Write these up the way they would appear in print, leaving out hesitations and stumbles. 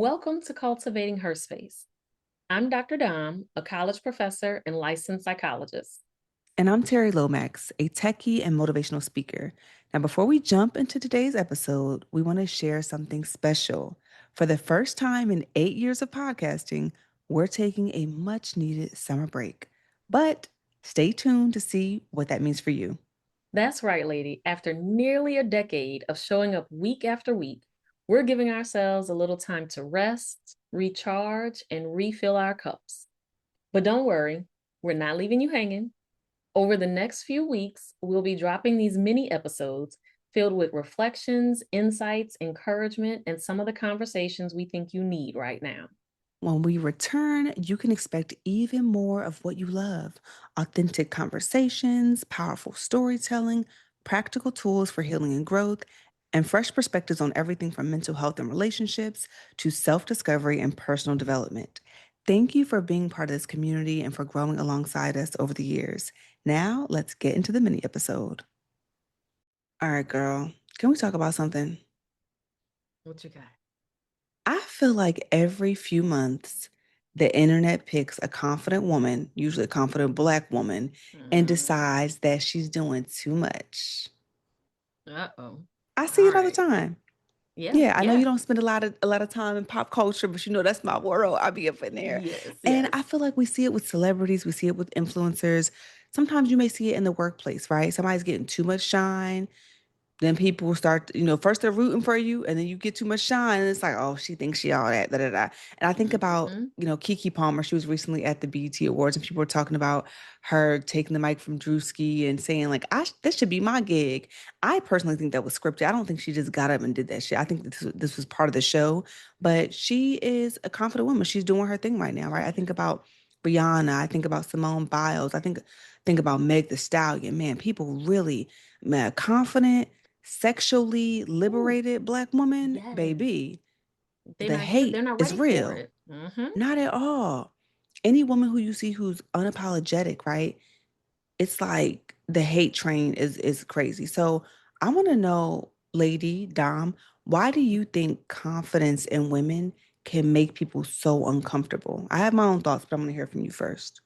Welcome to Cultivating Her Space. I'm Dr. Dom, a college professor and licensed psychologist. And I'm Terry Lomax, a techie and motivational speaker. Now, before we jump into today's episode, we want to share something special. For the first time in 8 years of podcasting, we're taking a much needed summer break. But stay tuned to see what that means for you. That's right, lady. After nearly a decade of showing up week after week, we're giving ourselves a little time to rest, recharge, and refill our cups. But don't worry, we're not leaving you hanging. Over the next few weeks, we'll be dropping these mini episodes filled with reflections, insights, encouragement, and some of the conversations we think you need right now. When we return, you can expect even more of what you love: authentic conversations, powerful storytelling, practical tools for healing and growth, and fresh perspectives on everything from mental health and relationships to self discovery and personal development. Thank you for being part of this community and for growing alongside us over the years. Now, let's get into the mini episode. All right, girl, can we talk about something? What you got? I feel like every few months, the internet picks a confident woman, usually a confident Black woman, and decides that she's doing too much. Uh-oh. I All see it all the right. time. Yeah, Yeah, I know you yeah. don't spend a lot of time in pop culture, but you know that's my world. I'll be up in there. Yes, And yes. I feel like we see it with celebrities, we see it with influencers. Sometimes you may see it in the workplace, right? Somebody's getting too much shine, then people will start, first they're rooting for you, and then you get too much shine, and it's like, oh, she thinks she all that, da da da. And I think about, Mm-hmm. Kiki Palmer. She was recently at the BET Awards, and people were talking about her taking the mic from Drewski and saying like, this should be my gig. I personally think that was scripted. I don't think she just got up and did that shit. I think this was part of the show. But she is a confident woman. She's doing her thing right now, right? I think about Rihanna. I think about Simone Biles. I think about Meg the Stallion. Man, people really, man, confident, sexually Ooh, liberated Black woman, yes. baby, They're the not here. They're hate not is ready for real. it. Mm-hmm. Not at all. Any woman who you see who's unapologetic, right? It's like the hate train is crazy. So I want to know, Lady Dom, why do you think confidence in women can make people so uncomfortable? I have my own thoughts, but I'm going to hear from you first.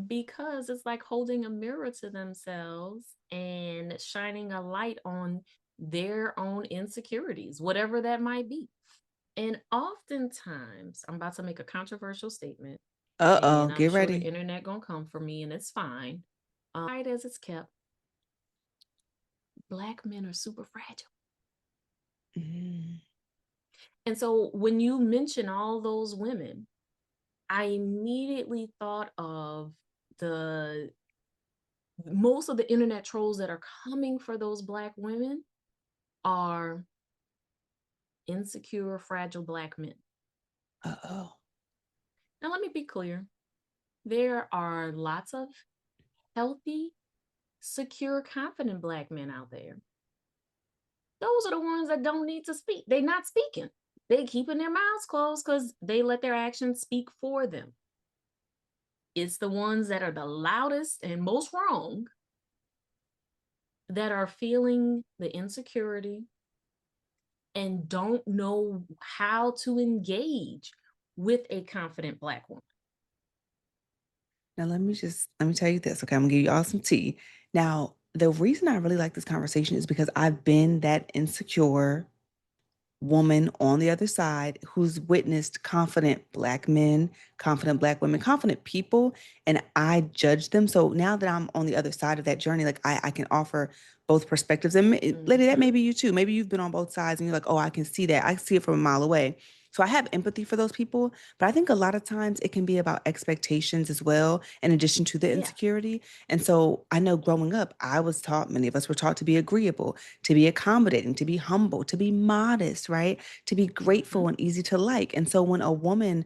Because it's like holding a mirror to themselves and shining a light on their own insecurities, whatever that might be. And oftentimes, I'm about to make a controversial statement, Uh-oh, and I'm get sure the ready. internet gonna come for me, and it's fine. Right as it's kept, Black men are super fragile. Mm. And so when you mention all those women, I immediately thought of the most of the internet trolls that are coming for those Black women are insecure, fragile Black men. Uh-oh. Now, let me be clear, there are lots of healthy, secure, confident Black men out there. Those are the ones that don't need to speak. They're not speaking. They keeping their mouths closed because they let their actions speak for them. It's the ones that are the loudest and most wrong that are feeling the insecurity and don't know how to engage with a confident Black woman. Now let me tell you this. Okay, I'm gonna give you all some tea. Now, the reason I really like this conversation is because I've been that insecure woman on the other side who's witnessed confident Black men, confident Black women, confident people, and I judge them. So now that I'm on the other side of that journey, like I can offer both perspectives. And lady, that Mm-hmm. may be you too. Maybe you've been on both sides and you're like, oh, I can see that. I see it from a mile away. So I have empathy for those people, but I think a lot of times it can be about expectations as well, in addition to the Yeah. insecurity. And so I know growing up, I was taught, many of us were taught to be agreeable, to be accommodating, to be humble, to be modest, right? To be Mm-hmm. grateful and easy to like. And so when a woman,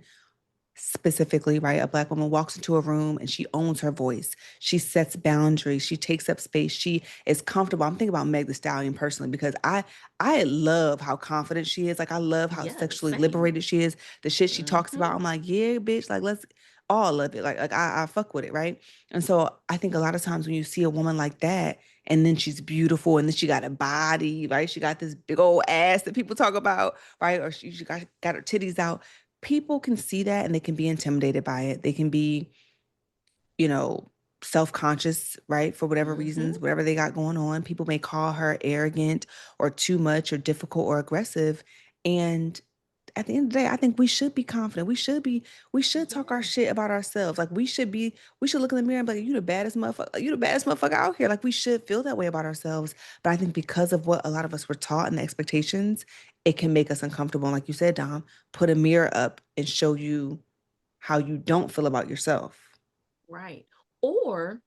specifically, right, a Black woman walks into a room and she owns her voice, she sets boundaries, she takes up space, she is comfortable. I'm thinking about Meg the Stallion personally because I love how confident she is. Like I love how Yes, sexually same. liberated she is. The shit she talks Mm-hmm. about, I'm like, yeah, bitch, like let's all of it. Like I fuck with it, right? And so I think a lot of times when you see a woman like that and then she's beautiful, and then she got a body, right? She got this big old ass that people talk about, right? Or she got her titties out. People can see that and they can be intimidated by it. They can be, you know, self-conscious, right? For whatever Mm-hmm. reasons, whatever they got going on. People may call her arrogant or too much or difficult or aggressive. And at the end of the day, I think we should be confident. We should talk our Yeah. shit about ourselves. Like we should look in the mirror and be like, you the baddest motherfucker, you the baddest motherfucker out here. Like we should feel that way about ourselves. But I think because of what a lot of us were taught and the expectations, it can make us uncomfortable. And like you said, Dom, put a mirror up and show you how you don't feel about yourself. Right. Or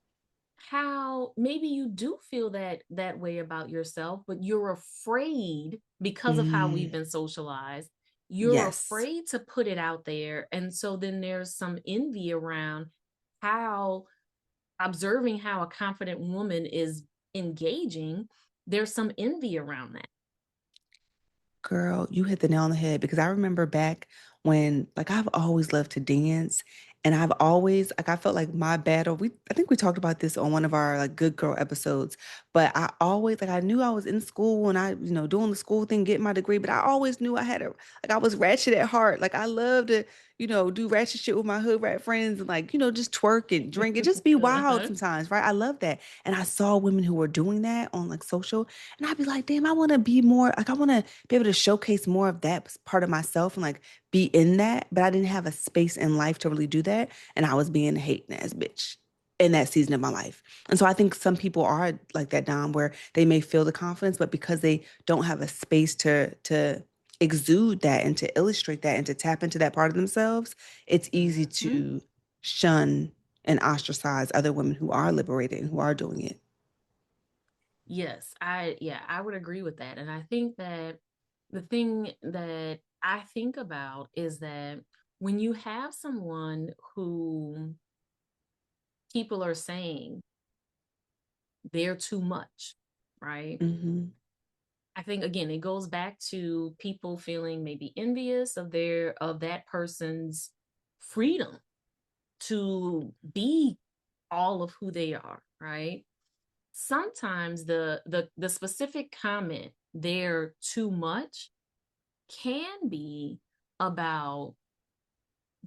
how maybe you do feel that way about yourself, but you're afraid because of how we've Mm, been socialized. You're yes. afraid to put it out there. And so then there's some envy around how observing how a confident woman is engaging. There's some envy around that. Girl, you hit the nail on the head because I remember back when, like, I've always loved to dance, and I've always, like, I felt like my battle. I think we talked about this on one of our like good girl episodes, but I always, like, I knew I was in school and doing the school thing, getting my degree, but I always knew like, I was ratchet at heart. Like, I love to, do ratchet shit with my hood rat friends and, like, just twerk and drink and just be wild Uh-huh. sometimes, right? I love that. And I saw women who were doing that on like social, and I'd be like, damn, I want to be more, like, I want to be able to showcase more of that part of myself and like be in that. But I didn't have a space in life to really do that. And I was being a hating ass bitch in that season of my life. And so I think some people are like that, Dom, where they may feel the confidence, but because they don't have a space to exude that and to illustrate that and to tap into that part of themselves, it's easy Mhm. to shun and ostracize other women who are liberated and who are doing it. Yes, I would agree with that. And I think that the thing that I think about is that when you have someone who people are saying they're too much, right? Hmm. I think again it goes back to people feeling maybe envious of that person's freedom to be all of who they are, right? Sometimes the specific comment they're too much can be about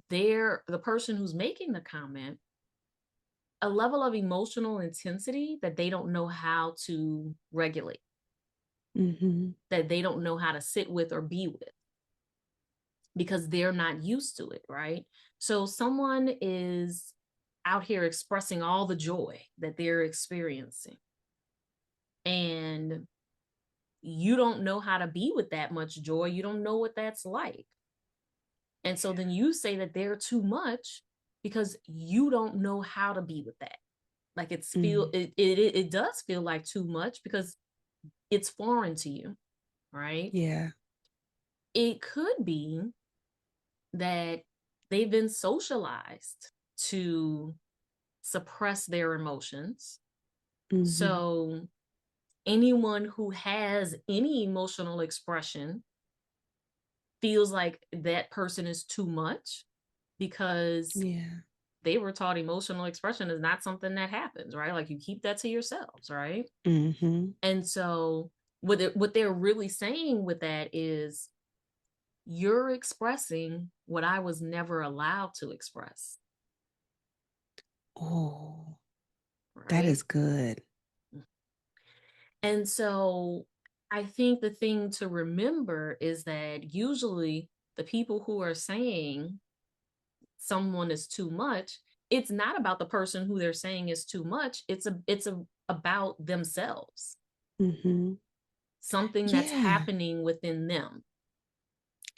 the person who's making the comment, a level of emotional intensity that they don't know how to regulate, Hmm. that they don't know how to sit with or be with because they're not used to it, right? So someone is out here expressing all the joy that they're experiencing, and you don't know how to be with that much joy. You don't know what that's like. And so then you say that they're too much because you don't know how to be with that. Like Mm. it does feel like too much because it's foreign to you, right? Yeah. It could be that they've been socialized to suppress their emotions. Hmm. So anyone who has any emotional expression feels like that person is too much because Yeah. they were taught emotional expression is not something that happens, right? Like you keep that to yourselves, right? Hmm. And so what they're really saying with that is you're expressing what I was never allowed to express, Oh, that right? is good. And so I think the thing to remember is that usually the people who are saying someone is too much, it's not about the person who they're saying is too much. It's about themselves, Hmm. something that's Yeah. happening within them.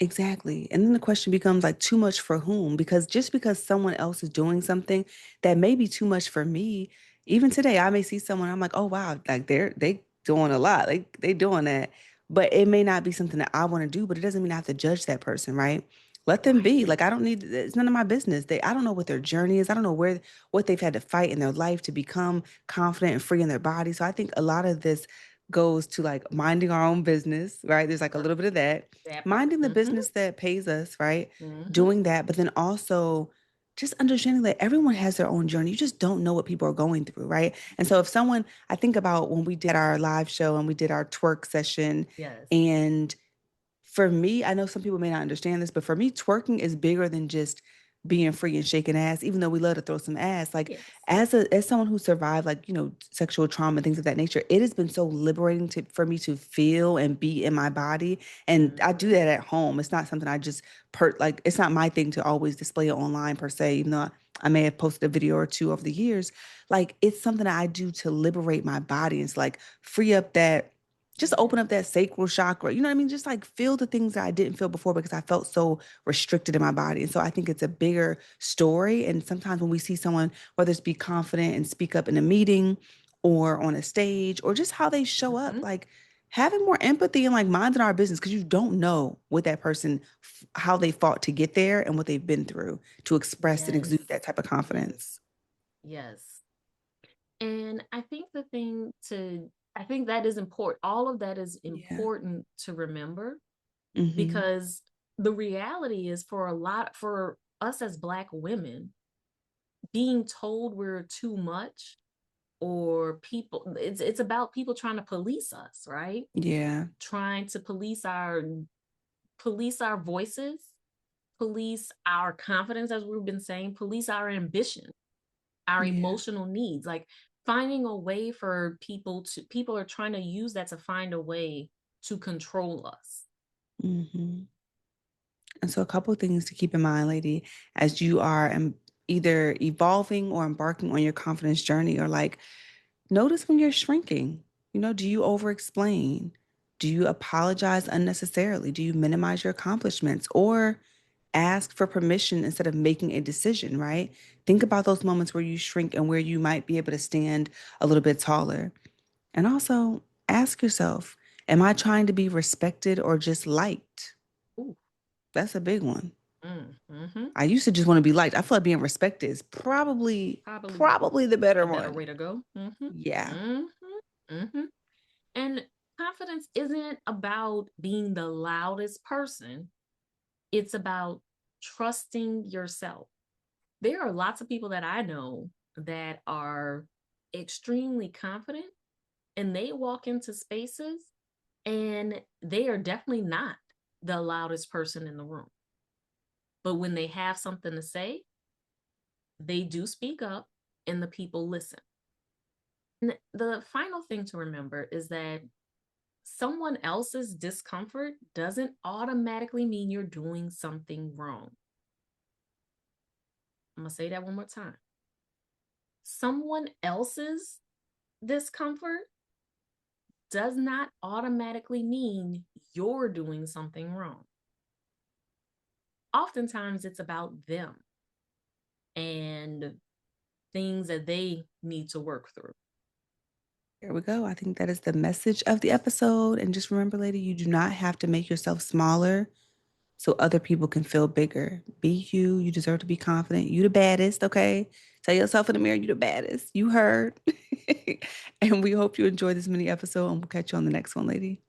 Exactly. And then the question becomes like too much for whom? Because just because someone else is doing something that may be too much for me, even today I may see someone, I'm like, oh wow, like they doing a lot. Like they doing that. But it may not be something that I want to do, but it doesn't mean I have to judge that person, right? Let them be. Right. Like I don't need it's none of my business. I don't know what their journey is. I don't know what they've had to fight in their life to become confident and free in their body. So I think a lot of this goes to like minding our own business, right? There's like a little bit of that That part. minding the Mm-hmm. business that pays us, right? Mm-hmm. Doing that, but then also just understanding that everyone has their own journey. You just don't know what people are going through, right? And so if someone, I think about when we did our live show and we did our twerk session, Yes. and for me, I know some people may not understand this, but for me, twerking is bigger than just being free and shaking ass, even though we love to throw some ass. Like Yes. as someone who survived like, sexual trauma and things of that nature, it has been so liberating for me to feel and be in my body. And I do Mhm. that at home. It's not something I just like it's not my thing to always display it online per se, even though I may have posted a video or two over the years. Like it's something that I do to liberate my body. It's like free up that just open up that sacral chakra. You know what I mean? Just like feel the things that I didn't feel before because I felt so restricted in my body. And so I think it's a bigger story. And sometimes when we see someone, whether it's be confident and speak up in a meeting or on a stage or just how they show up, Mhm. like having more empathy and like minding our business because you don't know what that person, how they fought to get there and what they've been through to express and Yes. exude that type of Yes. confidence. Yes. And I think that is important. All of that is Yeah. important to remember Hmm. because the reality is for us as Black women, being told we're too much or people it's about people trying to police us, right? Yeah. Trying to police our voices, police our confidence, as we've been saying, police our ambition, our Yeah. emotional needs, like finding a way for people are trying to use that to find a way to control us. Hmm. And so, a couple of things to keep in mind, lady, as you are either evolving or embarking on your confidence journey, or like notice when you're shrinking. Do you over explain? Do you apologize unnecessarily? Do you minimize your accomplishments or ask for permission instead of making a decision, right? Think about those moments where you shrink and where you might be able to stand a little bit taller. And also ask yourself, am I trying to be respected or just liked? Ooh. That's a big one. Mm-hmm. I used to just want to be liked. I feel like being respected is probably Probably probably the better a better one. way to go. Mm-hmm. Yeah. Mm-hmm. Mm-hmm. And confidence isn't about being the loudest person. It's about trusting yourself. There are lots of people that I know that are extremely confident and they walk into spaces and they are definitely not the loudest person in the room. But when they have something to say, they do speak up and the people listen. And the final thing to remember is that someone else's discomfort doesn't automatically mean you're doing something wrong. I'm going to say that one more time. Someone else's discomfort does not automatically mean you're doing something wrong. Oftentimes, it's about them and things that they need to work through. There we go. I think that is the message of the episode. And just remember, lady, you do not have to make yourself smaller so other people can feel bigger. Be you. You deserve to be confident. You the baddest, okay? Tell yourself in the mirror, you the baddest. You heard. And we hope you enjoyed this mini episode, and we'll catch you on the next one, lady.